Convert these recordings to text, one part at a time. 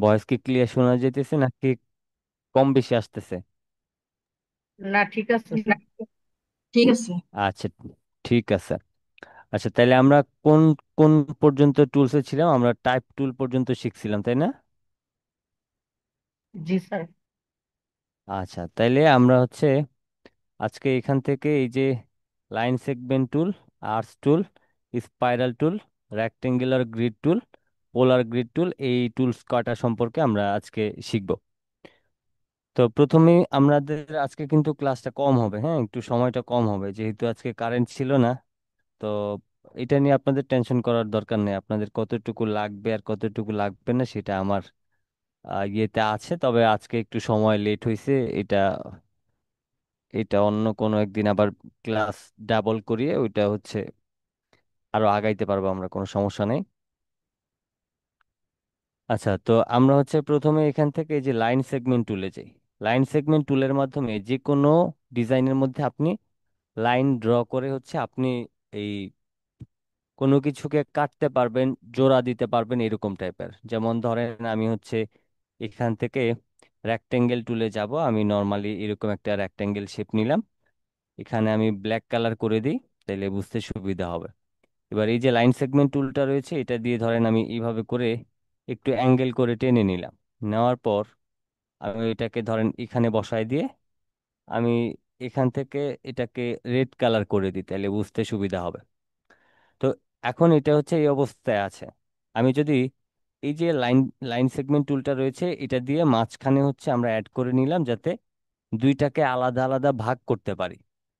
Voice কি clear শোনা যেতেছে নাকি কম বেশি আসতেছে? না, ঠিক আছে। ঠিক আছে। আচ্ছা, ঠিক আছে। আচ্ছা, তাহলে আমরা কোন কোন পর্যন্ত টুলসে ছিলাম? আমরা টাইপ টুল পর্যন্ত শিখছিলাম, তাই না? জি স্যার। আচ্ছা, তাইলে আমরা আজকে এখান থেকে এই যে লাইন সেগমেন্ট টুল, আর্কস টুল, স্পাইরাল টুল, রেক্টেঙ্গুলার গ্রিড টুল, পোলার গ্রিড টুল, এই টুলস কয়টা সম্পর্কে আমরা আজকে শিখব। তো প্রথমে আমাদের আজকে কিন্তু ক্লাসটা কম হবে, হ্যাঁ, একটু সময়টা কম হবে যেহেতু আজকে কারেন্ট ছিল না। তো এটা নিয়ে আপনাদের টেনশন করার দরকার নেই, আপনাদের কতটুকু লাগবে আর কতটুকু লাগবে না সেটা আমার ইয়েতে আছে। তবে আজকে একটু সময় লেট হয়েছে, এটা এটা অন্য কোনো একদিন আবার ক্লাস ডাবল করিয়ে ওইটা আরো আগাইতে পারবো আমরা, কোনো সমস্যা নেই। আচ্ছা, তো আমরা প্রথমে এখান থেকে এই যে লাইন সেগমেন্ট টুলে যাই। লাইন সেগমেন্ট টুলের মাধ্যমে যে কোনো ডিজাইনের মধ্যে আপনি লাইন ড্র করে আপনি এই কোনো কিছুকে কাটতে পারবেন, জোড়া দিতে পারবেন, এরকম টাইপের। যেমন ধরেন আমি এখান থেকে রেক্টেঙ্গেল টুলে যাব, আমি নর্মালি এরকম একটা রেক্টেঙ্গেল শেপ নিলাম, এখানে আমি ব্ল্যাক কালার করে দিই, তাইলে বুঝতে সুবিধা হবে। এবার এই যে লাইন সেগমেন্ট টুলটা রয়েছে এটা দিয়ে ধরেন আমি এইভাবে করে একটু অ্যাঙ্গেল করে টেনে নিলাম। নেওয়ার পর আমি এটাকে ধরেন এখানে বসায় দিয়ে আমি এখান থেকে এটাকে রেড কালার করে দিই, তাহলে বুঝতে সুবিধা হবে। তো এখন এটা এই অবস্থায় আছে। আমি যদি এই যে লাইন লাইন সেগমেন্ট টুলটা রয়েছে এটা দিয়ে মাঝখানে আমরা অ্যাড করে নিলাম, যাতে দুইটাকে আলাদা আলাদা ভাগ করতে পারি।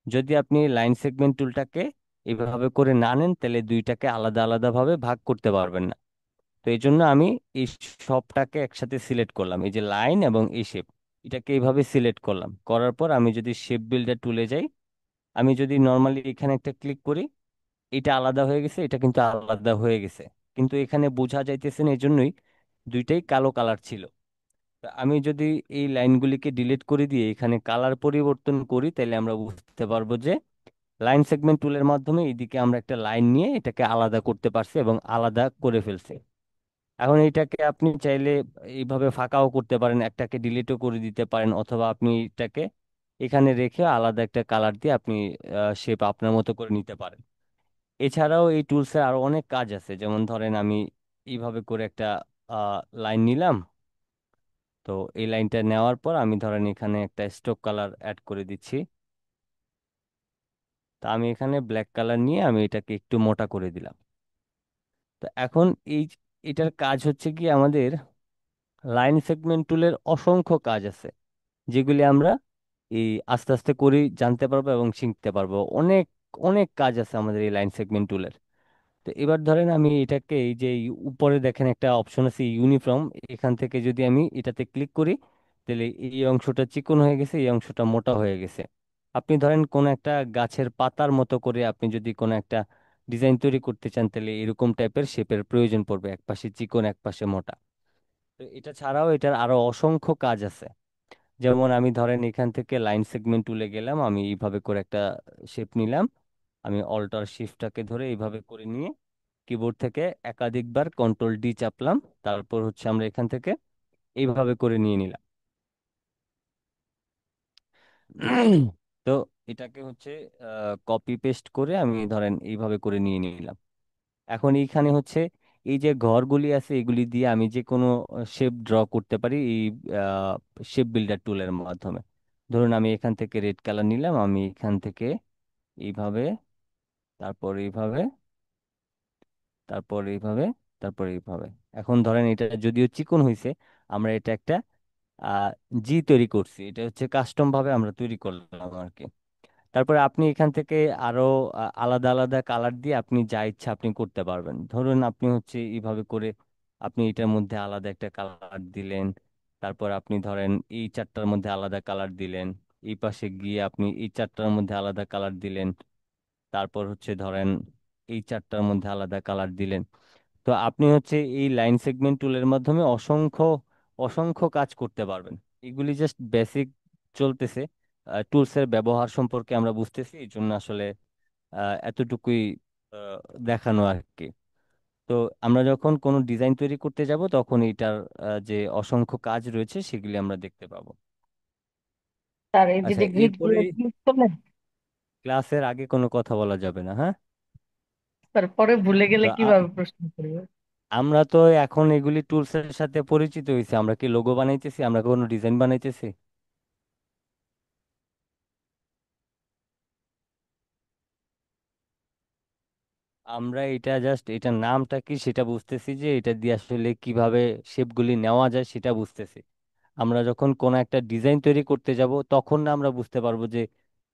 যদি আপনি লাইন সেগমেন্ট টুলটাকে এইভাবে করে না নেন তাহলে দুইটাকে আলাদা আলাদা ভাবে ভাগ করতে পারবেন না। তো এই জন্য আমি এই সবটাকে একসাথে সিলেক্ট করলাম, এই যে লাইন এবং এই শেপ, এটাকে এইভাবে সিলেক্ট করলাম। করার পর আমি যদি শেপ বিল্ডার টুলে যাই, আমি যদি নর্মালি এখানে একটা ক্লিক করি, এটা আলাদা হয়ে গেছে, এটা কিন্তু আলাদা হয়ে গেছে, কিন্তু এখানে বোঝা যাইতেছে না, এই জন্যই দুইটাই কালো কালার ছিল। তা আমি যদি এই লাইনগুলিকে ডিলিট করে দিয়ে এখানে কালার পরিবর্তন করি তাহলে আমরা বুঝতে পারবো যে লাইন সেগমেন্ট টুলের মাধ্যমে এইদিকে আমরা একটা লাইন নিয়ে এটাকে আলাদা করতে পারছি এবং আলাদা করে ফেলছি। এখন এইটাকে আপনি চাইলে এইভাবে ফাঁকাও করতে পারেন, একটাকে ডিলিটও করে দিতে পারেন, অথবা আপনি এটাকে এখানে রেখে আলাদা একটা কালার দিয়ে আপনি শেপ আপনার মতো করে নিতে পারেন। এছাড়াও এই টুলসের আরো অনেক কাজ আছে, যেমন ধরেন আমি এইভাবে করে একটা লাইন নিলাম। তো এই লাইনটা নেওয়ার পর আমি ধরেন এখানে একটা স্ট্রোক কালার অ্যাড করে দিচ্ছি। তা আমি এখানে ব্ল্যাক কালার নিয়ে আমি এটাকে একটু মোটা করে দিলাম। তো এখন এটার কাজ কি আমাদের লাইন সেগমেন্ট টুলের অসংখ্য কাজ আছে, যেগুলি আমরা এই আস্তে আস্তে করেই জানতে পারবো এবং শিখতে পারবো। অনেক অনেক কাজ আছে আমাদের এই লাইন সেগমেন্ট টুলের। তো এবার ধরেন আমি এটাকে এই যে উপরে দেখেন একটা অপশন আছে ইউনিফর্ম, এখান থেকে যদি আমি এটাতে ক্লিক করি তাহলে এই অংশটা চিকন হয়ে গেছে, এই অংশটা মোটা হয়ে গেছে। আপনি ধরেন কোন একটা গাছের পাতার মতো করে আপনি যদি কোনো একটা ডিজাইন তৈরি করতে চান তাহলে এরকম টাইপের শেপের প্রয়োজন পড়বে, এক পাশে চিকন এক পাশে মোটা। তো এটা ছাড়াও এটার আরো অসংখ্য কাজ আছে। যেমন আমি ধরেন এখান থেকে লাইন সেগমেন্ট টুলে গেলাম, আমি এইভাবে করে একটা শেপ নিলাম, আমি অল্টার শিফটটাকে ধরে এইভাবে করে নিয়ে কিবোর্ড থেকে একাধিকবার কন্ট্রোল ডি চাপলাম, তারপর আমরা এখান থেকে এইভাবে করে নিয়ে নিলাম। তো এটাকে কপি পেস্ট করে আমি ধরেন এইভাবে করে নিয়ে নিলাম। এখন এইখানে এই যে ঘরগুলি আছে এগুলি দিয়ে আমি যে কোনো শেপ ড্র করতে পারি এই শেপ বিল্ডার টুলের মাধ্যমে। ধরুন আমি এখান থেকে রেড কালার নিলাম, আমি এখান থেকে এইভাবে, তারপর এইভাবে, তারপর এইভাবে, তারপর এইভাবে। এখন ধরেন এটা যদিও চিকন হয়েছে, আমরা এটা একটা আহ জি তৈরি করছি, এটা কাস্টম ভাবে আমরা তৈরি করলাম আর কি। তারপরে আপনি এখান থেকে আরো আলাদা আলাদা কালার দিয়ে আপনি যা ইচ্ছা আপনি করতে পারবেন। ধরুন আপনি এইভাবে করে আপনি এটার মধ্যে আলাদা একটা কালার দিলেন, তারপর আপনি ধরেন এই চারটার মধ্যে আলাদা কালার দিলেন, এই পাশে গিয়ে আপনি এই চারটার মধ্যে আলাদা কালার দিলেন, তারপর ধরেন এই চারটার মধ্যে আলাদা কালার দিলেন। তো আপনি এই লাইন সেগমেন্ট টুলের মাধ্যমে অসংখ্য অসংখ্য কাজ করতে পারবেন। এগুলি জাস্ট বেসিক চলতেছে, টুলস এর ব্যবহার সম্পর্কে আমরা বুঝতেছি, এই জন্য আসলে এতটুকুই আহ, দেখানো আর কি। তো আমরা যখন কোনো ডিজাইন তৈরি করতে যাব তখন এটার যে অসংখ্য কাজ রয়েছে সেগুলি আমরা দেখতে পাবো। স্যার এই যে আচ্ছা, যে গ্রিড গুলো এরপরে ইউজ করলেন, ক্লাসের আগে কোনো কথা বলা যাবে না, হ্যাঁ? স্যার পরে ভুলে গেলে তো কিভাবে প্রশ্ন করবে? আমরা তো এখন এগুলি টুলস এর সাথে পরিচিত হয়েছি। আমরা কি লোগো বানাইতেছি? আমরা কোনো ডিজাইন বানাইতেছি? আমরা এটা জাস্ট এটার নামটা কি সেটা বুঝতেছি, যে এটা দিয়ে আসলে কিভাবে শেপগুলি নেওয়া যায় সেটা বুঝতেছি। আমরা যখন কোনো একটা ডিজাইন তৈরি করতে যাব তখন না আমরা বুঝতে পারবো যে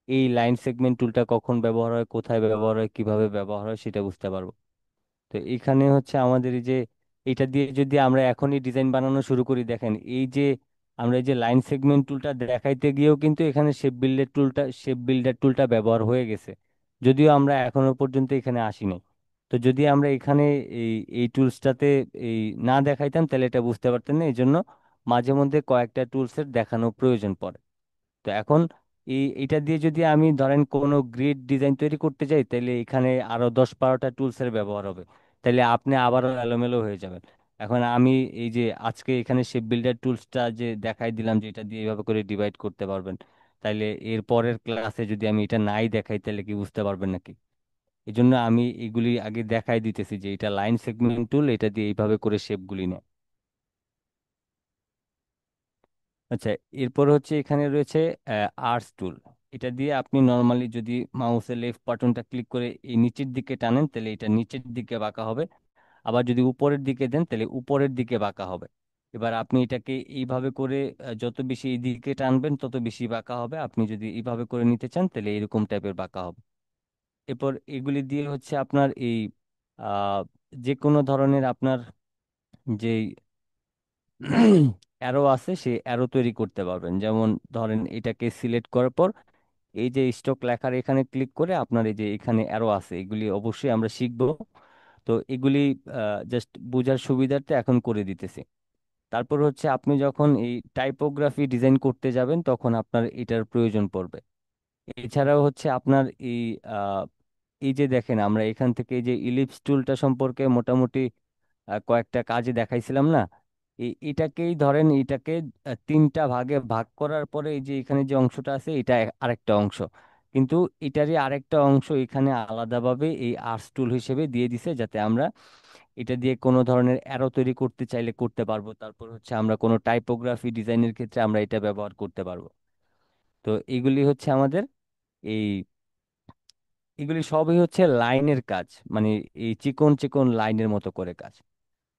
এই লাইন সেগমেন্ট টুলটা কখন ব্যবহার হয়, কোথায় ব্যবহার হয়, কিভাবে ব্যবহার হয় সেটা বুঝতে পারবো। তো এখানে হচ্ছে আমাদের এই যে এটা দিয়ে যদি আমরা এখনই ডিজাইন বানানো শুরু করি, দেখেন এই যে আমরা এই যে লাইন সেগমেন্ট টুলটা দেখাইতে গিয়েও কিন্তু এখানে শেপ বিল্ডার টুলটা ব্যবহার হয়ে গেছে, যদিও আমরা এখনো পর্যন্ত এখানে আসিনি। তো যদি আমরা এখানে এই এই টুলসটাতে এই না দেখাইতাম তাহলে এটা বুঝতে পারতেন না, এই জন্য মাঝে মধ্যে কয়েকটা টুলসের দেখানো প্রয়োজন পড়ে। তো এখন এটা দিয়ে যদি আমি ধরেন কোনো গ্রিড ডিজাইন তৈরি করতে যাই, তাহলে এখানে আরো 10-12টা টুলসের ব্যবহার হবে, তাহলে আপনি আবারও এলোমেলো হয়ে যাবেন। এখন আমি এই যে আজকে এখানে শেপ বিল্ডার টুলসটা যে দেখাই দিলাম যে এটা দিয়ে এইভাবে করে ডিভাইড করতে পারবেন, তাইলে এর পরের ক্লাসে যদি আমি এটা নাই দেখাই তাহলে কি বুঝতে পারবেন নাকি? এই জন্য আমি এগুলি আগে দেখাই দিতেছি যে এটা লাইন সেগমেন্ট টুল, এটা দিয়ে এইভাবে করে শেপগুলি নেয়। আচ্ছা, এরপর হচ্ছে এখানে রয়েছে আর্টস টুল। এটা দিয়ে আপনি নর্মালি যদি মাউসের লেফট বাটনটা ক্লিক করে এই নিচের দিকে টানেন তাহলে এটা নিচের দিকে বাঁকা হবে, আবার যদি উপরের দিকে দেন তাহলে উপরের দিকে বাঁকা হবে। এবার আপনি এটাকে এইভাবে করে যত বেশি এই দিকে টানবেন তত বেশি বাঁকা হবে, আপনি যদি এইভাবে করে নিতে চান তাহলে এরকম টাইপের বাঁকা হবে। এরপর এগুলি দিয়ে হচ্ছে আপনার এই আহ যে কোনো ধরনের আপনার যে অ্যারো আছে সেই অ্যারো তৈরি করতে পারবেন। যেমন ধরেন এটাকে সিলেক্ট করার পর এই যে স্টক লেখার এখানে ক্লিক করে আপনার এই যে এখানে অ্যারো আছে এগুলি অবশ্যই আমরা শিখবো। তো এগুলি জাস্ট বোঝার সুবিধার্থে এখন করে দিতেছি। তারপর হচ্ছে আপনি যখন এই টাইপোগ্রাফি ডিজাইন করতে যাবেন তখন আপনার এটার প্রয়োজন পড়বে। এছাড়াও হচ্ছে আপনার আহ, এই যে দেখেন আমরা এখান থেকে এই যে ইলিপস টুলটা সম্পর্কে মোটামুটি কয়েকটা কাজে দেখাইছিলাম না? এটাকেই ধরেন এটাকে তিনটা ভাগে ভাগ করার পরে এই যে এখানে যে অংশটা আছে এটা আরেকটা অংশ, কিন্তু এটারই আরেকটা অংশ এখানে আলাদাভাবে এই আর্টস টুল হিসেবে দিয়ে দিছে, যাতে আমরা এটা দিয়ে কোনো ধরনের অ্যারো তৈরি করতে চাইলে করতে পারবো। তারপর হচ্ছে আমরা কোনো টাইপোগ্রাফি ডিজাইনের ক্ষেত্রে আমরা এটা ব্যবহার করতে পারবো। তো এগুলি হচ্ছে আমাদের এই এগুলি সবই হচ্ছে লাইনের কাজ, মানে এই চিকন চিকন লাইনের মতো করে কাজ।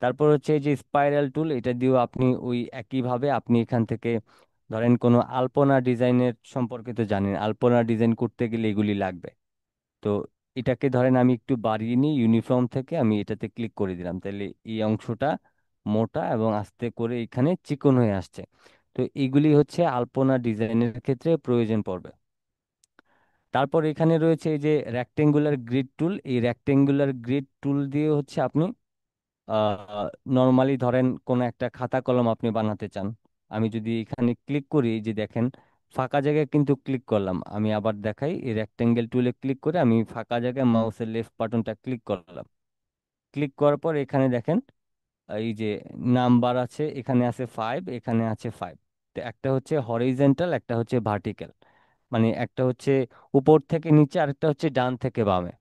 তারপর হচ্ছে এই যে স্পাইরাল টুল, এটা দিয়েও আপনি ওই একইভাবে আপনি এখান থেকে ধরেন কোনো আলপনা ডিজাইনের সম্পর্কে তো জানেন, আলপনা ডিজাইন করতে গেলে এগুলি লাগবে। তো এটাকে ধরেন আমি একটু বাড়িয়ে নিই, ইউনিফর্ম থেকে আমি এটাতে ক্লিক করে দিলাম, তাহলে এই অংশটা মোটা এবং আস্তে করে এখানে চিকন হয়ে আসছে। তো এগুলি হচ্ছে আলপনা ডিজাইনের ক্ষেত্রে প্রয়োজন পড়বে। তারপর এখানে রয়েছে এই যে রেক্টেঙ্গুলার গ্রিড টুল, এই রেক্টেঙ্গুলার গ্রিড টুল দিয়ে হচ্ছে আপনি নর্মালি ধরেন কোন একটা খাতা কলম আপনি বানাতে চান। আমি যদি এখানে ক্লিক করি, এই যে দেখেন ফাঁকা জায়গায় কিন্তু ক্লিক করলাম, আমি আবার দেখাই এই রেক্টেঙ্গেল টুলে ক্লিক করে আমি ফাঁকা জায়গায় মাউসের লেফট বাটনটা ক্লিক করলাম। ক্লিক করার পর এখানে দেখেন এই যে নাম্বার আছে, এখানে আছে 5, এখানে আছে 5। তো একটা হচ্ছে হরিজেন্টাল, একটা হচ্ছে ভার্টিক্যাল, মানে একটা হচ্ছে উপর থেকে নিচে, আরেকটা হচ্ছে ডান থেকে বামে।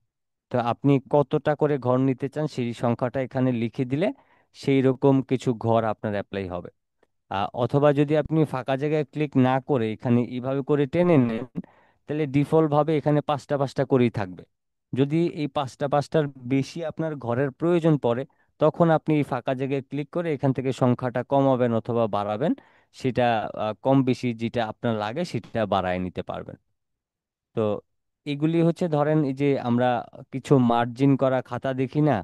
তো আপনি কতটা করে ঘর নিতে চান সেই সংখ্যাটা এখানে লিখে দিলে সেই রকম কিছু ঘর আপনার অ্যাপ্লাই হবে। অথবা যদি আপনি ফাঁকা জায়গায় ক্লিক না করে এখানে এইভাবে করে টেনে নেন, তাহলে ডিফল্ট ভাবে এখানে পাঁচটা পাঁচটা করেই থাকবে। যদি এই পাঁচটা পাঁচটার বেশি আপনার ঘরের প্রয়োজন পড়ে, তখন আপনি এই ফাঁকা জায়গায় ক্লিক করে এখান থেকে সংখ্যাটা কমাবেন অথবা বাড়াবেন, সেটা কম বেশি যেটা আপনার লাগে সেটা বাড়ায় নিতে পারবেন। তো এগুলি হচ্ছে ধরেন এই যে আমরা কিছু মার্জিন করা খাতা দেখি না,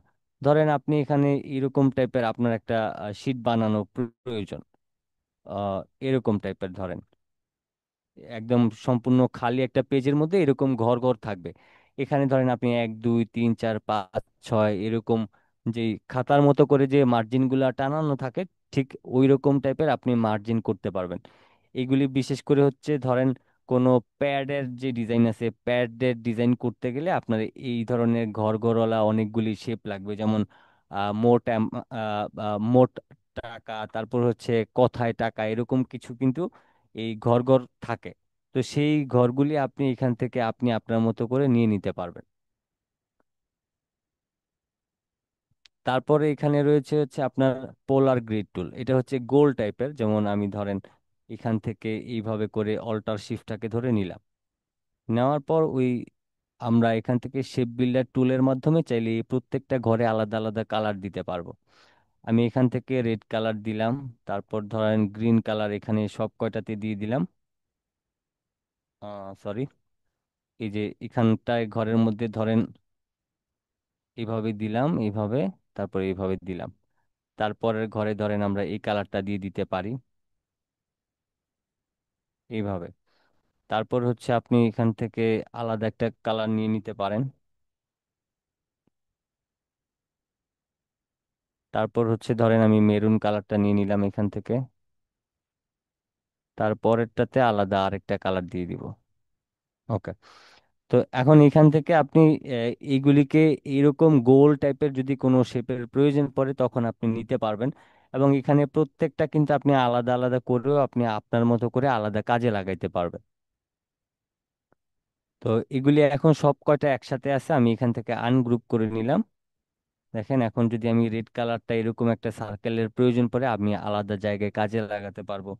ধরেন আপনি এখানে এরকম টাইপের আপনার একটা শিট বানানো প্রয়োজন, এরকম টাইপের ধরেন একদম সম্পূর্ণ খালি একটা পেজের মধ্যে এরকম ঘর ঘর থাকবে। এখানে ধরেন আপনি 1 2 3 4 5 6 এরকম যে খাতার মতো করে যে মার্জিন গুলা টানানো থাকে, ঠিক ওই রকম টাইপের আপনি মার্জিন করতে পারবেন। এগুলি বিশেষ করে হচ্ছে ধরেন কোনো প্যাডের যে ডিজাইন আছে, প্যাডের ডিজাইন করতে গেলে আপনার এই ধরনের ঘর ঘরওয়ালা অনেকগুলি শেপ লাগবে। যেমন মোট টাকা, তারপর হচ্ছে কথায় টাকা, এরকম কিছু কিন্তু এই ঘর ঘর থাকে। তো সেই ঘরগুলি আপনি এখান থেকে আপনি আপনার মতো করে নিয়ে নিতে পারবেন। তারপরে এখানে রয়েছে হচ্ছে আপনার পোলার গ্রিড টুল। এটা হচ্ছে গোল টাইপের, যেমন আমি ধরেন এখান থেকে এইভাবে করে অল্টার শিফটটাকে ধরে নিলাম। নেওয়ার পর আমরা এখান থেকে শেপ বিল্ডার টুলের মাধ্যমে চাইলে এই প্রত্যেকটা ঘরে আলাদা আলাদা কালার দিতে পারবো। আমি এখান থেকে রেড কালার দিলাম, তারপর ধরেন গ্রিন কালার এখানে সব কয়টাতে দিয়ে দিলাম। সরি, এই যে এখানটায় ঘরের মধ্যে ধরেন এইভাবে দিলাম, এইভাবে, তারপর এইভাবে দিলাম। তারপরের ঘরে ধরেন আমরা এই কালারটা দিয়ে দিতে পারি এইভাবে। তারপর হচ্ছে আপনি এখান থেকে আলাদা একটা কালার নিয়ে নিতে পারেন। তারপর হচ্ছে ধরেন আমি মেরুন কালারটা নিয়ে নিলাম এখান থেকে, তারপরেরটাতে আলাদা আরেকটা কালার দিয়ে দিব। ওকে। তো এখন এখান থেকে আপনি এইগুলিকে এইরকম গোল টাইপের যদি কোনো শেপের প্রয়োজন পড়ে তখন আপনি নিতে পারবেন। এবং এখানে প্রত্যেকটা কিন্তু আপনি আলাদা আলাদা করেও আপনি আপনার মতো করে আলাদা কাজে লাগাইতে পারবেন। তো এগুলি এখন সব কয়টা একসাথে আছে, আমি এখান থেকে আনগ্রুপ করে নিলাম। দেখেন এখন যদি আমি রেড কালারটা এরকম একটা সার্কেলের প্রয়োজন পড়ে আমি আলাদা জায়গায় কাজে লাগাতে পারবো।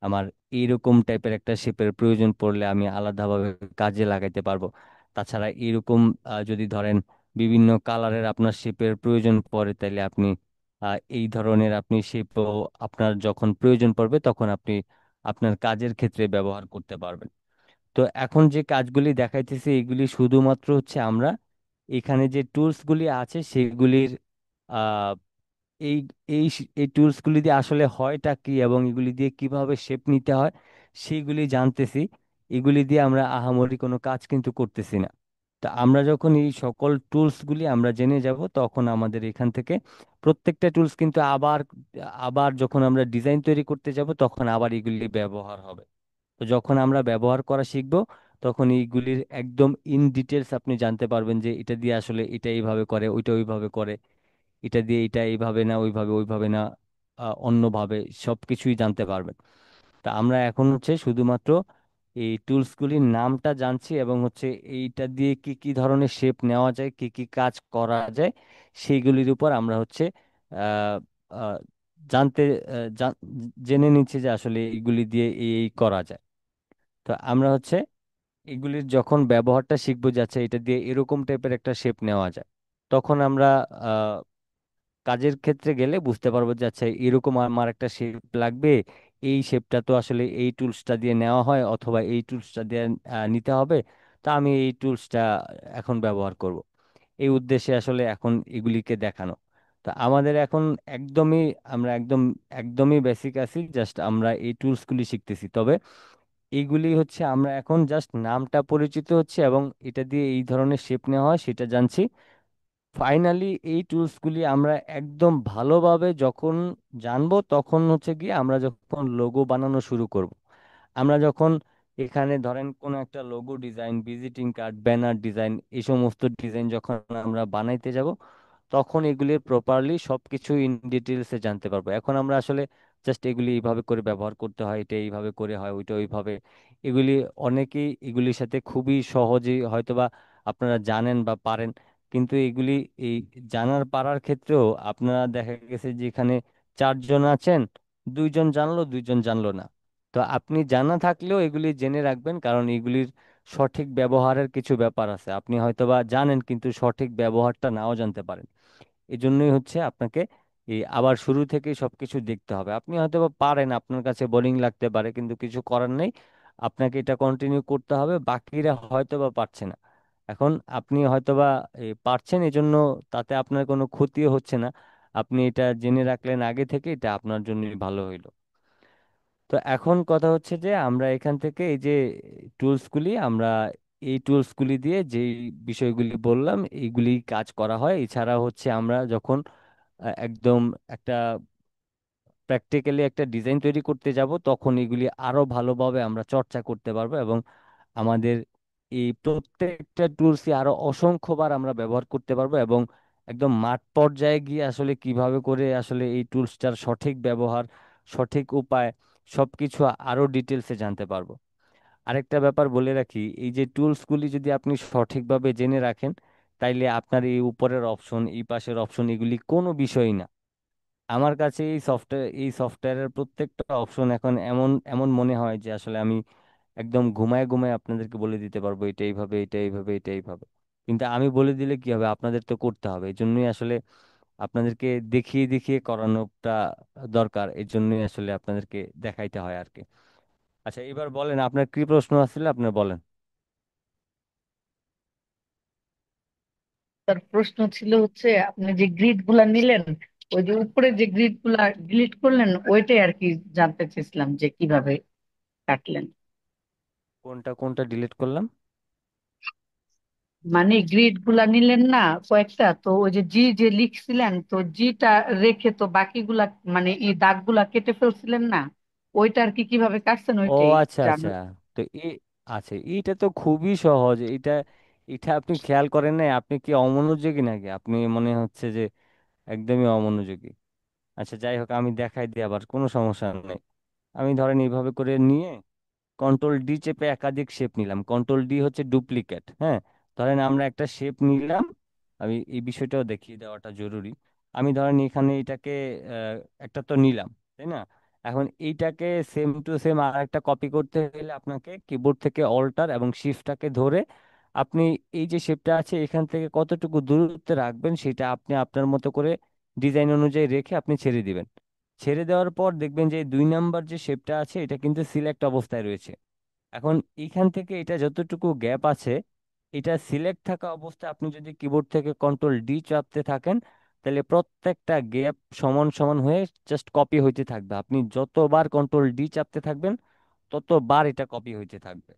আমার এইরকম টাইপের একটা শেপের প্রয়োজন পড়লে আমি আলাদাভাবে কাজে লাগাইতে পারবো। তাছাড়া এরকম যদি ধরেন বিভিন্ন কালারের আপনার শেপের প্রয়োজন পড়ে তাহলে আপনি এই ধরনের আপনি শেপও আপনার যখন প্রয়োজন পড়বে তখন আপনি আপনার কাজের ক্ষেত্রে ব্যবহার করতে পারবেন। তো এখন যে কাজগুলি দেখাইতেছি এগুলি শুধুমাত্র হচ্ছে আমরা এখানে যে টুলস গুলি আছে সেগুলির আহ এই এই টুলস গুলি দিয়ে আসলে হয়টা কি এবং এগুলি দিয়ে কিভাবে শেপ নিতে হয় সেইগুলি জানতেছি। এগুলি দিয়ে আমরা আহামরি কোনো কাজ কিন্তু করতেছি না। তো আমরা যখন এই সকল টুলস গুলি আমরা জেনে যাব তখন আমাদের এখান থেকে প্রত্যেকটা টুলস কিন্তু আবার আবার যখন আমরা ডিজাইন তৈরি করতে যাব তখন আবার এগুলি ব্যবহার হবে। তো যখন আমরা ব্যবহার করা শিখব তখন এইগুলির একদম ইন ডিটেলস আপনি জানতে পারবেন যে এটা দিয়ে আসলে এটা এইভাবে করে, ওইটা ওইভাবে করে, এটা দিয়ে এটা এইভাবে না ওইভাবে, ওইভাবে না অন্যভাবে, সবকিছুই জানতে পারবেন। তা আমরা এখন হচ্ছে শুধুমাত্র এই টুলসগুলির নামটা জানছি এবং হচ্ছে এইটা দিয়ে কি কি ধরনের শেপ নেওয়া যায়, কি কি কাজ করা যায় সেইগুলির উপর আমরা হচ্ছে আহ আহ, জানতে জেনে নিচ্ছি যে আসলে এইগুলি দিয়ে এই এই করা যায়। তো আমরা হচ্ছে এগুলির যখন ব্যবহারটা শিখবো যাচ্ছে এটা দিয়ে এরকম টাইপের একটা শেপ নেওয়া যায়, তখন আমরা কাজের ক্ষেত্রে গেলে বুঝতে পারবো যে আচ্ছা এরকম আমার একটা শেপ লাগবে, এই শেপটা তো আসলে এই টুলসটা দিয়ে নেওয়া হয় অথবা এই টুলসটা দিয়ে নিতে হবে। তা আমি এই টুলসটা এখন ব্যবহার করব, এই উদ্দেশ্যে আসলে এখন এগুলিকে দেখানো। তা আমাদের এখন একদমই আমরা একদমই বেসিক আছি, জাস্ট আমরা এই টুলসগুলি শিখতেছি। তবে এইগুলি হচ্ছে আমরা এখন জাস্ট নামটা পরিচিত হচ্ছে এবং এটা দিয়ে এই ধরনের শেপ নেওয়া হয় সেটা জানছি। ফাইনালি এই টুলসগুলি আমরা একদম ভালোভাবে যখন জানবো তখন হচ্ছে গিয়ে আমরা যখন লোগো বানানো শুরু করব। আমরা যখন এখানে ধরেন কোনো একটা logo design, visiting card, banner design, এই সমস্ত ডিজাইন যখন আমরা বানাইতে যাব তখন এগুলির প্রপারলি সবকিছু ইন ডিটেলসে জানতে পারবো। এখন আমরা আসলে জাস্ট এগুলি এইভাবে করে ব্যবহার করতে হয়, এটা এইভাবে করে হয়, ওইটা ওইভাবে, এগুলি অনেকেই এগুলির সাথে খুবই সহজেই হয়তোবা আপনারা জানেন বা পারেন। কিন্তু এগুলি এই জানার পারার ক্ষেত্রেও আপনারা দেখা গেছে যে এখানে চারজন আছেন, দুইজন জানলো দুইজন জানলো না। তো আপনি জানা থাকলেও এগুলি জেনে রাখবেন, কারণ এগুলির সঠিক ব্যবহারের কিছু ব্যাপার আছে, আপনি হয়তোবা জানেন কিন্তু সঠিক ব্যবহারটা নাও জানতে পারেন। এই জন্যই হচ্ছে আপনাকে এই আবার শুরু থেকে সবকিছু দেখতে হবে। আপনি হয়তোবা পারেন, আপনার কাছে বোরিং লাগতে পারে কিন্তু কিছু করার নেই, আপনাকে এটা কন্টিনিউ করতে হবে, বাকিরা হয়তোবা পারছে না। এখন আপনি হয়তোবা পারছেন, এই জন্য তাতে আপনার কোনো ক্ষতিও হচ্ছে না, আপনি এটা জেনে রাখলেন আগে থেকে, এটা আপনার জন্যই ভালো হইলো। তো এখন কথা হচ্ছে যে আমরা এখান থেকে এই যে টুলসগুলি আমরা এই টুলসগুলি দিয়ে যে বিষয়গুলি বললাম এইগুলি কাজ করা হয়। এছাড়া হচ্ছে আমরা যখন একদম একটা প্র্যাকটিক্যালি একটা ডিজাইন তৈরি করতে যাব তখন এগুলি আরো ভালোভাবে আমরা চর্চা করতে পারবো এবং আমাদের এই প্রত্যেকটা টুলসই আরো অসংখ্যবার আমরা ব্যবহার করতে পারবো এবং একদম মাঠ পর্যায়ে গিয়ে আসলে কিভাবে করে আসলে এই টুলসটার সঠিক ব্যবহার, সঠিক উপায় সবকিছু আরো ডিটেলসে জানতে পারবো। আরেকটা ব্যাপার বলে রাখি, এই যে টুলসগুলি যদি আপনি সঠিকভাবে জেনে রাখেন, তাইলে আপনার এই উপরের অপশন, এই পাশের অপশন, এগুলি কোনো বিষয়ই না। আমার কাছে এই সফটওয়্যারের প্রত্যেকটা অপশন এখন এমন এমন মনে হয় যে আসলে আমি একদম ঘুমায় ঘুমায় আপনাদেরকে বলে দিতে পারবো এটা এইভাবে, এটা এইভাবে, এটা এইভাবে। কিন্তু আমি বলে দিলে কি হবে, আপনাদের তো করতে হবে। এই জন্যই আসলে আপনাদেরকে দেখিয়ে দেখিয়ে করানোটা দরকার, এই জন্যই আসলে আপনাদেরকে দেখাইতে হয় আর কি। আচ্ছা, এবার বলেন আপনার কি প্রশ্ন আসলে, আপনার বলেন। তার প্রশ্ন ছিল হচ্ছে আপনি যে গ্রিড গুলা নিলেন, ওই যে উপরে যে গ্রিড গুলা ডিলিট করলেন ওইটাই আর কি জানতে চেয়েছিলাম যে কিভাবে কাটলেন। কোনটা কোনটা ডিলিট করলাম? মানে গ্রিড গুলা নিলেন না কয়েকটা, তো ওই যে জি যে লিখছিলেন, তো জিটা রেখে তো বাকিগুলা মানে এই দাগগুলা কেটে ফেলছিলেন না, ওইটা আর কি কিভাবে কাটছেন ও ওইটাই আচ্ছা আচ্ছা। জানার। তো আচ্ছা, এইটা তো খুবই সহজ। এটা এটা আপনি খেয়াল করেন নাই? আপনি কি অমনোযোগী নাকি? আপনি মনে হচ্ছে যে একদমই অমনোযোগী। আচ্ছা যাই হোক, আমি দেখাই দিই, আবার কোনো সমস্যা নেই। আমি ধরেন এইভাবে করে নিয়ে কন্ট্রোল ডি চেপে একাধিক শেপ নিলাম। কন্ট্রোল ডি হচ্ছে ডুপ্লিকেট, হ্যাঁ। ধরেন আমরা একটা শেপ নিলাম, আমি এই বিষয়টাও দেখিয়ে দেওয়াটা জরুরি। আমি ধরেন এখানে এটাকে একটা তো নিলাম, তাই না? এখন এইটাকে সেম টু সেম আর একটা কপি করতে হলে আপনাকে কিবোর্ড থেকে অল্টার এবং শিফটটাকে ধরে আপনি এই যে শেপটা আছে এখান থেকে কতটুকু দূরত্বে রাখবেন সেটা আপনি আপনার মতো করে ডিজাইন অনুযায়ী রেখে আপনি ছেড়ে দিবেন। ছেড়ে দেওয়ার পর দেখবেন যে 2 নাম্বার যে শেপটা আছে এটা কিন্তু সিলেক্ট অবস্থায় রয়েছে। এখন এইখান থেকে এটা যতটুকু গ্যাপ আছে, এটা সিলেক্ট থাকা অবস্থায় আপনি যদি কিবোর্ড থেকে কন্ট্রোল ডি চাপতে থাকেন, তাহলে প্রত্যেকটা গ্যাপ সমান সমান হয়ে জাস্ট কপি হইতে থাকবে। আপনি যতবার কন্ট্রোল ডি চাপতে থাকবেন ততবার এটা কপি হইতে থাকবে।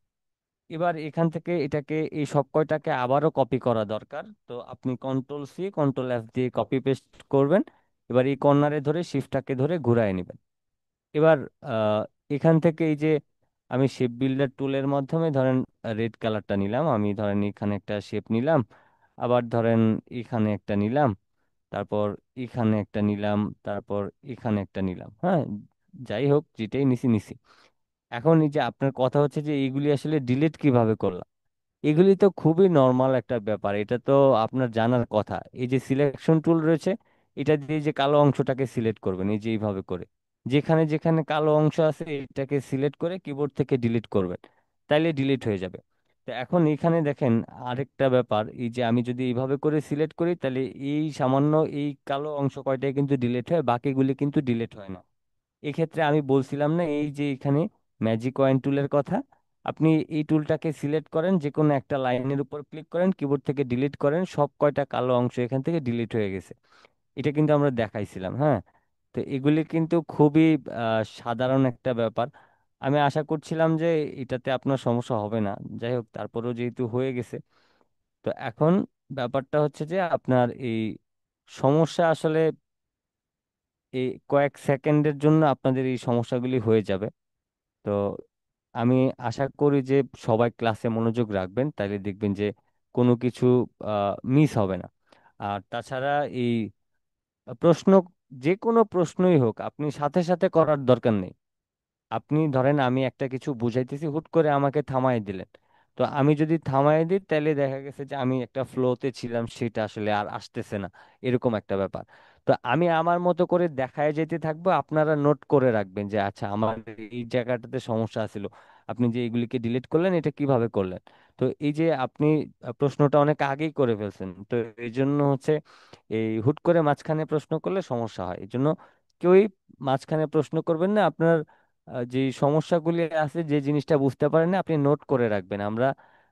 এবার এখান থেকে এটাকে এই সব কয়টাকে আবারও কপি করা দরকার, তো আপনি কন্ট্রোল সি কন্ট্রোল এফ দিয়ে কপি পেস্ট করবেন। এবার এই কর্নারে ধরে শিফটটাকে ধরে ঘুরায় নেবেন। এবার আহ, এখান থেকে এই যে আমি শেপ বিল্ডার টুলের মাধ্যমে ধরেন রেড কালারটা নিলাম, আমি ধরেন এখানে একটা শেপ নিলাম, আবার ধরেন এখানে একটা নিলাম, তারপর এখানে একটা নিলাম, তারপর এখানে একটা নিলাম, হ্যাঁ। যাই হোক, যেটাই নিছি নিছি। এখন এই যে আপনার কথা হচ্ছে যে এইগুলি আসলে ডিলিট কিভাবে করলাম, এগুলি তো খুবই নর্মাল একটা ব্যাপার, এটা তো আপনার জানার কথা। এই যে সিলেকশন টুল রয়েছে, এটা দিয়ে যে কালো অংশটাকে সিলেক্ট করবেন, এই যে এইভাবে করে যেখানে যেখানে কালো অংশ আছে এটাকে সিলেক্ট করে কিবোর্ড থেকে ডিলিট করবেন, তাইলে ডিলিট হয়ে যাবে। তো এখন এখানে দেখেন আরেকটা ব্যাপার, এই যে আমি যদি এইভাবে করে সিলেক্ট করি তাহলে এই সামান্য এই কালো অংশ কয়টাই কিন্তু ডিলিট হয়, বাকিগুলি কিন্তু ডিলিট হয় না। এক্ষেত্রে আমি বলছিলাম না এই যে এখানে ম্যাজিক কয়েন টুলের কথা, আপনি এই টুলটাকে সিলেক্ট করেন, যে কোনো একটা লাইনের উপর ক্লিক করেন, কিবোর্ড থেকে ডিলিট করেন, সব কয়টা কালো অংশ এখান থেকে ডিলিট হয়ে গেছে। এটা কিন্তু আমরা দেখাইছিলাম, হ্যাঁ। তো এগুলি কিন্তু খুবই সাধারণ একটা ব্যাপার। আমি আশা করছিলাম যে এটাতে আপনার সমস্যা হবে না। যাই হোক, তারপরেও যেহেতু হয়ে গেছে, তো এখন ব্যাপারটা হচ্ছে যে আপনার এই সমস্যা আসলে এই কয়েক সেকেন্ডের জন্য আপনাদের এই সমস্যাগুলি হয়ে যাবে। তো আমি আশা করি যে সবাই ক্লাসে মনোযোগ রাখবেন, তাহলে দেখবেন যে কোনো কিছু মিস হবে না। আর তাছাড়া এই প্রশ্ন, যে কোনো প্রশ্নই হোক, আপনি সাথে সাথে করার দরকার নেই। আপনি ধরেন আমি একটা কিছু বুঝাইতেছি, হুট করে আমাকে থামাই দিলেন, তো আমি যদি থামাই দিই তাহলে দেখা গেছে যে আমি একটা ফ্লোতে ছিলাম, সেটা আসলে আর আসতেছে না, এরকম একটা ব্যাপার। তো আমি আমার মতো করে দেখায় যেতে থাকবো, আপনারা নোট করে রাখবেন যে আচ্ছা আমার এই জায়গাটাতে সমস্যা ছিল, আপনি যে এগুলিকে ডিলিট করলেন এটা কিভাবে করলেন। তো এই যে আপনি প্রশ্নটা অনেক আগেই করে ফেলছেন, তো এই জন্য হচ্ছে এই হুট করে মাঝখানে প্রশ্ন করলে সমস্যা হয়। এই জন্য কেউই মাঝখানে প্রশ্ন করবেন না। আপনার যে সমস্যাগুলি আছে, যে জিনিসটা বুঝতে পারেন না, আপনি নোট করে রাখবেন। আমরা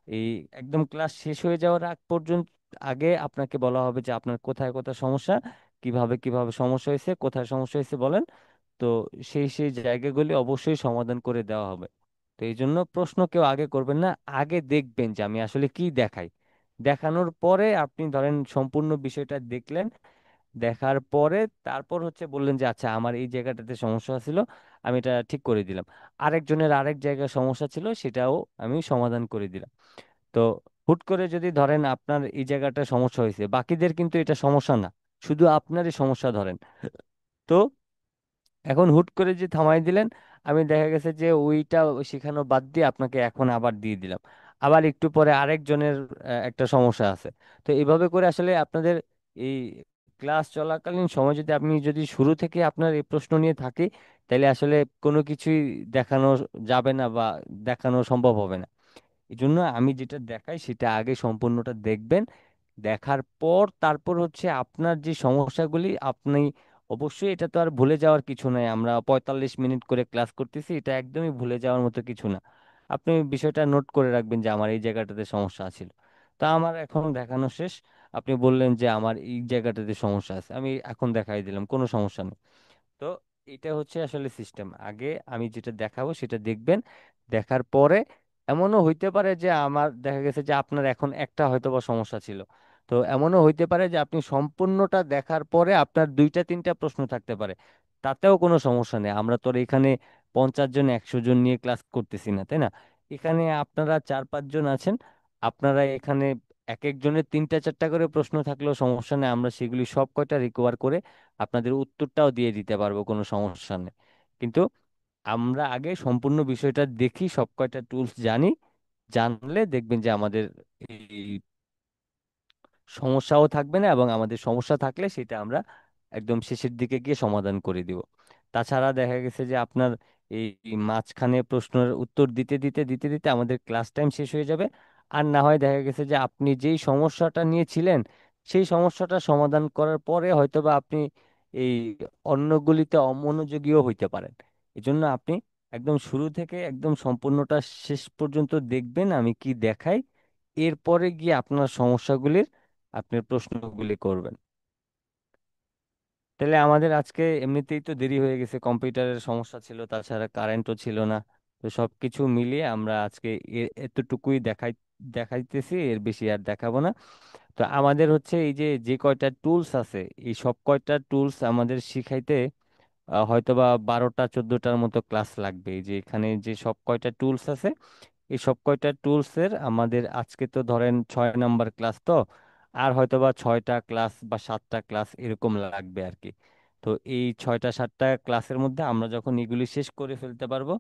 এই একদম ক্লাস শেষ হয়ে যাওয়ার আগ পর্যন্ত আগে আপনাকে বলা হবে যে আপনার কোথায় কোথায় সমস্যা, কিভাবে কিভাবে সমস্যা হয়েছে, কোথায় সমস্যা হয়েছে বলেন। তো সেই সেই জায়গাগুলি অবশ্যই সমাধান করে দেওয়া হবে। তো এই জন্য প্রশ্ন কেউ আগে করবেন না, আগে দেখবেন যে আমি আসলে কি দেখাই। দেখানোর পরে আপনি ধরেন সম্পূর্ণ বিষয়টা দেখলেন, দেখার পরে তারপর হচ্ছে বললেন যে আচ্ছা আমার এই জায়গাটাতে সমস্যা ছিল, আমি এটা ঠিক করে দিলাম। আরেকজনের আরেক জায়গায় সমস্যা ছিল, সেটাও আমি সমাধান করে দিলাম। তো হুট করে যদি ধরেন আপনার এই জায়গাটা সমস্যা হয়েছে, বাকিদের কিন্তু এটা সমস্যা না, শুধু আপনারই সমস্যা ধরেন। তো এখন হুট করে যে থামাই দিলেন, আমি দেখা গেছে যে ওইটা শেখানো বাদ দিয়ে আপনাকে এখন আবার দিয়ে দিলাম, আবার একটু পরে আরেকজনের একটা সমস্যা আছে। তো এইভাবে করে আসলে আপনাদের এই ক্লাস চলাকালীন সময় যদি আপনি যদি শুরু থেকে আপনার এই প্রশ্ন নিয়ে থাকি, তাহলে আসলে কোনো কিছুই দেখানো যাবে না বা দেখানো সম্ভব হবে না। এই জন্য আমি যেটা দেখাই সেটা আগে সম্পূর্ণটা দেখবেন। দেখার পর তারপর হচ্ছে আপনার যে সমস্যাগুলি আপনি, অবশ্যই এটা তো আর ভুলে যাওয়ার কিছু নাই, আমরা 45 মিনিট করে ক্লাস করতেছি, এটা একদমই ভুলে যাওয়ার মতো কিছু না। আপনি বিষয়টা নোট করে রাখবেন যে আমার এই জায়গাটাতে সমস্যা ছিল। তা আমার এখন দেখানো শেষ, আপনি বললেন যে আমার এই জায়গাটাতে সমস্যা আছে, আমি এখন দেখাই দিলাম, কোনো সমস্যা নেই। তো এটা হচ্ছে আসলে সিস্টেম, আগে আমি যেটা দেখাবো সেটা দেখবেন। দেখার পরে এমনও হইতে পারে যে আমার দেখা গেছে যে আপনার এখন একটা হয়তো বা সমস্যা ছিল, তো এমনও হইতে পারে যে আপনি সম্পূর্ণটা দেখার পরে আপনার দুইটা তিনটা প্রশ্ন থাকতে পারে, তাতেও কোনো সমস্যা নেই। আমরা তো আর এখানে 50 জন 100 জন নিয়ে ক্লাস করতেছি না, তাই না? এখানে আপনারা 4-5 জন আছেন, আপনারা এখানে এক একজনের তিনটা চারটা করে প্রশ্ন থাকলেও সমস্যা নেই, আমরা সেগুলি সব কয়টা রিকভার করে আপনাদের উত্তরটাও দিয়ে দিতে পারবো, কোনো সমস্যা নেই। কিন্তু আমরা আগে সম্পূর্ণ বিষয়টা দেখি, সব কয়টা টুলস জানি, জানলে দেখবেন যে আমাদের এই সমস্যাও থাকবে না, এবং আমাদের সমস্যা থাকলে সেটা আমরা একদম শেষের দিকে গিয়ে সমাধান করে দিব। তাছাড়া দেখা গেছে যে আপনার এই মাঝখানে প্রশ্নের উত্তর দিতে দিতে দিতে দিতে আমাদের ক্লাস টাইম শেষ হয়ে যাবে। আর না হয় দেখা গেছে যে আপনি যেই সমস্যাটা নিয়েছিলেন সেই সমস্যাটা সমাধান করার পরে হয়তোবা আপনি এই অন্যগুলিতে অমনোযোগীও হইতে পারেন। এজন্য আপনি একদম শুরু থেকে একদম সম্পূর্ণটা শেষ পর্যন্ত দেখবেন আমি কি দেখাই, এরপরে গিয়ে আপনার সমস্যাগুলির আপনার প্রশ্নগুলি করবেন। তাহলে আমাদের আজকে এমনিতেই তো দেরি হয়ে গেছে, কম্পিউটারের সমস্যা ছিল, তাছাড়া কারেন্টও ছিল না। তো সবকিছু মিলিয়ে আমরা আজকে এতটুকুই দেখাইতেছি, এর বেশি আর দেখাবো না। তো আমাদের হচ্ছে এই যে যে কয়টা টুলস আছে, এই সব কয়টা টুলস আমাদের শিখাইতে হয়তোবা 12টা 14টার মতো ক্লাস লাগবে। এই যে এখানে যে সব কয়টা টুলস আছে, এই সব কয়টা টুলস এর আমাদের আজকে তো ধরেন 6 নাম্বার ক্লাস, তো আর হয়তো বা 6টা ক্লাস বা 7টা ক্লাস এরকম লাগবে আর কি। তো এই 6টা 7টা ক্লাসের মধ্যে আমরা যখন এগুলি শেষ করে ফেলতে পারবো,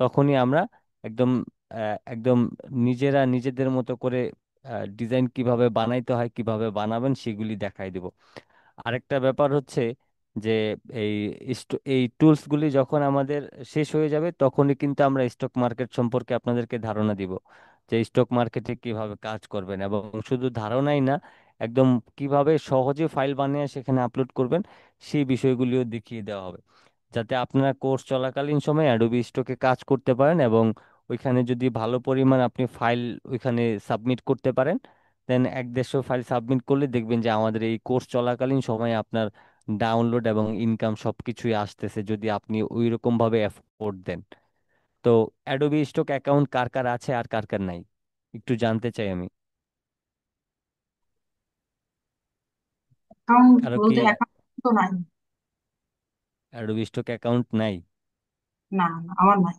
তখনই আমরা একদম একদম নিজেরা নিজেদের মতো করে ডিজাইন কিভাবে বানাইতে হয়, কিভাবে বানাবেন সেগুলি দেখাই দেব। আরেকটা ব্যাপার হচ্ছে যে এই এই টুলস গুলি যখন আমাদের শেষ হয়ে যাবে, তখনই কিন্তু আমরা স্টক মার্কেট সম্পর্কে আপনাদেরকে ধারণা দিব, যে স্টক মার্কেটে কিভাবে কাজ করবেন, এবং শুধু ধারণাই না, একদম কিভাবে সহজে ফাইল বানিয়ে সেখানে আপলোড করবেন সেই বিষয়গুলিও দেখিয়ে দেওয়া হবে, যাতে আপনারা কোর্স চলাকালীন সময় অ্যাডোবি স্টকে কাজ করতে পারেন, এবং ওইখানে যদি ভালো পরিমাণ আপনি ফাইল ওইখানে সাবমিট করতে পারেন, দেন 1-150 ফাইল সাবমিট করলে দেখবেন যে আমাদের এই কোর্স চলাকালীন সময়ে আপনার ডাউনলোড এবং ইনকাম সবকিছুই আসতেছে, যদি আপনি ওই রকম ভাবে এফোর্ট দেন। তো অ্যাডোবি স্টক অ্যাকাউন্ট কার কার আছে আর কার কার নাই, একটু জানতে চাই আমি। অ্যাকাউন্ট কারো কি বলতে অ্যাকাউন্ট তো নাই। অ্যাডোবি স্টক অ্যাকাউন্ট নাই? না না, আমার নাই।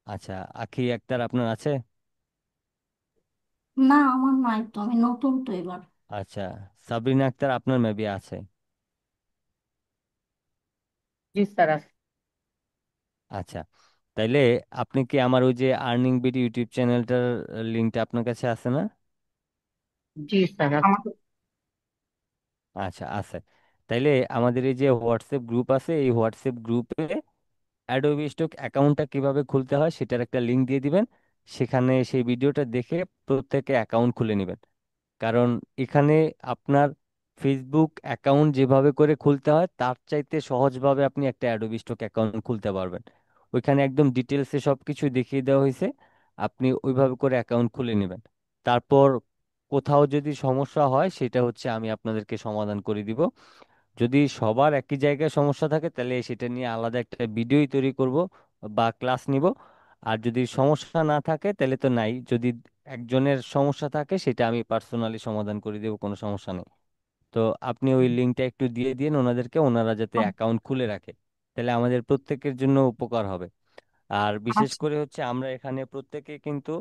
আচ্ছা, আখি আক্তার আপনার আছে? না, আমার নাই তো, আমি নতুন তো এবার। আচ্ছা, সাবরিনা আক্তার আপনার মেবি আছে। জি স্যার। আচ্ছা, তাইলে আপনি কি আমার ওই যে আর্নিং বিডি ইউটিউব চ্যানেলটার লিঙ্কটা আপনার কাছে আছে না? জি স্যার। আমার তো আচ্ছা, আছে। তাইলে আমাদের এই যে হোয়াটসঅ্যাপ গ্রুপ আছে, এই হোয়াটসঅ্যাপ গ্রুপে অ্যাডোবি স্টক অ্যাকাউন্টটা কিভাবে খুলতে হয় সেটার একটা লিংক দিয়ে দিবেন। সেখানে সেই ভিডিওটা দেখে প্রত্যেকে অ্যাকাউন্ট খুলে নেবেন। কারণ এখানে আপনার ফেসবুক অ্যাকাউন্ট যেভাবে করে খুলতে হয় তার চাইতে সহজভাবে আপনি একটা অ্যাডোবি স্টক অ্যাকাউন্ট খুলতে পারবেন। ওইখানে একদম ডিটেলসে সব কিছু দেখিয়ে দেওয়া হয়েছে, আপনি ওইভাবে করে অ্যাকাউন্ট খুলে নেবেন। তারপর কোথাও যদি সমস্যা হয় সেটা হচ্ছে আমি আপনাদেরকে সমাধান করে দিব। যদি সবার একই জায়গায় সমস্যা থাকে তাহলে সেটা নিয়ে আলাদা একটা ভিডিওই তৈরি করব বা ক্লাস নিব। আর যদি সমস্যা না থাকে তাহলে তো নাই, যদি একজনের সমস্যা থাকে সেটা আমি পার্সোনালি সমাধান করে দেবো, কোনো সমস্যা নেই। তো আপনি ওই লিঙ্কটা একটু দিয়ে দিন ওনাদেরকে, ওনারা যাতে অ্যাকাউন্ট খুলে রাখে, তাহলে আমাদের প্রত্যেকের জন্য উপকার হবে। আর বিশেষ আচ্ছা। করে হচ্ছে আমরা এখানে প্রত্যেকে কিন্তু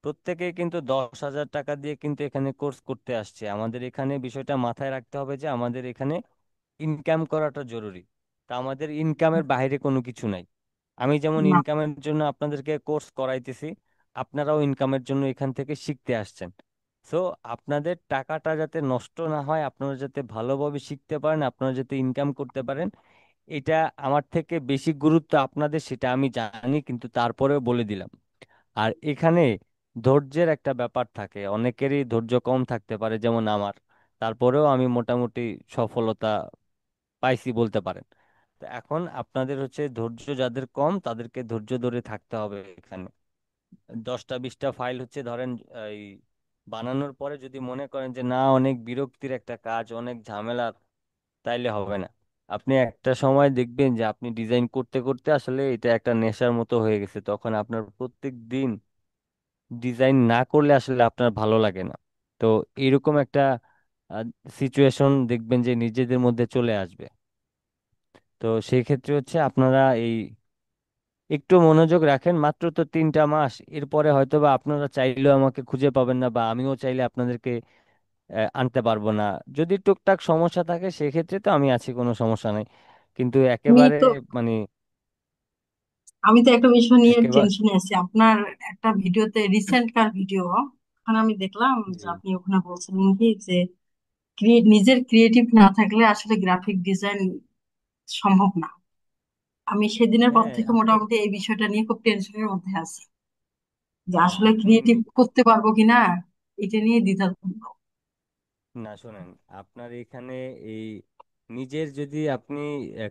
প্রত্যেকে কিন্তু 10,000 টাকা দিয়ে কিন্তু এখানে কোর্স করতে আসছে। আমাদের এখানে বিষয়টা মাথায় রাখতে হবে যে আমাদের এখানে ইনকাম করাটা জরুরি। তা আমাদের ইনকামের বাইরে কোনো কিছু নাই। আমি যেমন না, ইনকামের জন্য আপনাদেরকে কোর্স করাইতেছি, আপনারাও ইনকামের জন্য এখান থেকে শিখতে আসছেন। সো আপনাদের টাকাটা যাতে নষ্ট না হয়, আপনারা যাতে ভালোভাবে শিখতে পারেন, আপনারা যাতে ইনকাম করতে পারেন, এটা আমার থেকে বেশি গুরুত্ব আপনাদের, সেটা আমি জানি, কিন্তু তারপরেও বলে দিলাম। আর এখানে ধৈর্যের একটা ব্যাপার থাকে, অনেকেরই ধৈর্য কম থাকতে পারে যেমন আমার। তারপরেও আমি মোটামুটি সফলতা পাইছি বলতে পারেন। তো এখন আপনাদের হচ্ছে ধৈর্য যাদের কম তাদেরকে ধৈর্য ধরে থাকতে হবে এখানে। 10টা 20টা ফাইল হচ্ছে ধরেন এই বানানোর পরে যদি মনে করেন যে না, অনেক বিরক্তির একটা কাজ, অনেক ঝামেলা, তাইলে হবে না। আপনি একটা সময় দেখবেন যে আপনি ডিজাইন করতে করতে আসলে এটা একটা নেশার মতো হয়ে গেছে, তখন আপনার প্রত্যেক দিন ডিজাইন না করলে আসলে আপনার ভালো লাগে না। তো এরকম একটা সিচুয়েশন দেখবেন যে নিজেদের মধ্যে চলে আসবে। তো সেই ক্ষেত্রে হচ্ছে আপনারা এই একটু মনোযোগ রাখেন, মাত্র তো 3টা মাস, এরপরে হয়তোবা আপনারা চাইলেও আমাকে খুঁজে পাবেন না, বা আমিও চাইলে আপনাদেরকে আনতে পারবো না। যদি টুকটাক সমস্যা থাকে সেক্ষেত্রে তো আমি আছি, কোনো সমস্যা নাই। কিন্তু আমি একেবারে তো মানে আমি তো একটা বিষয় নিয়ে একেবারে টেনশনে আছি। আপনার একটা ভিডিওতে, রিসেন্ট কার ভিডিও, ওখানে আমি দেখলাম যে জি। আপনি ওখানে বলছিলেন কি যে নিজের ক্রিয়েটিভ না থাকলে আসলে গ্রাফিক ডিজাইন সম্ভব না। আমি সেদিনের পর হ্যাঁ থেকে আপনি মোটামুটি এই বিষয়টা নিয়ে খুব টেনশনের মধ্যে আছি, যে আসলে আপনি ক্রিয়েটিভ করতে পারবো কিনা, এটা নিয়ে দ্বিধাদ্বন্দ্ব। না শোনেন, আপনার এখানে এই নিজের যদি আপনি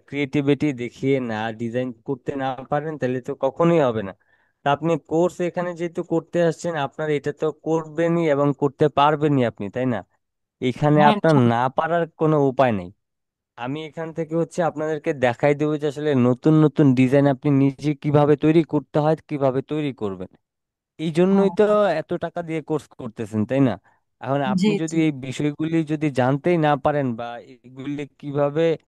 ক্রিয়েটিভিটি দেখিয়ে না ডিজাইন করতে না পারেন তাহলে তো কখনোই হবে না। তা আপনি কোর্স এখানে যেহেতু করতে আসছেন, আপনার এটা তো করবেনই এবং করতে পারবেনই আপনি, তাই না? এখানে হ্যাঁ, আপনার না পারার কোনো উপায় নেই। আমি এখান থেকে হচ্ছে আপনাদেরকে দেখাই দেবো যে আসলে নতুন নতুন ডিজাইন আপনি নিজে কিভাবে তৈরি করতে হয়, কিভাবে তৈরি করবেন। এই জন্যই তো হ্যাঁ, এত টাকা দিয়ে কোর্স করতেছেন, তাই না? এখন জি আপনি যদি জি। এই বিষয়গুলি যদি জানতেই না পারেন বা এগুলি কিভাবে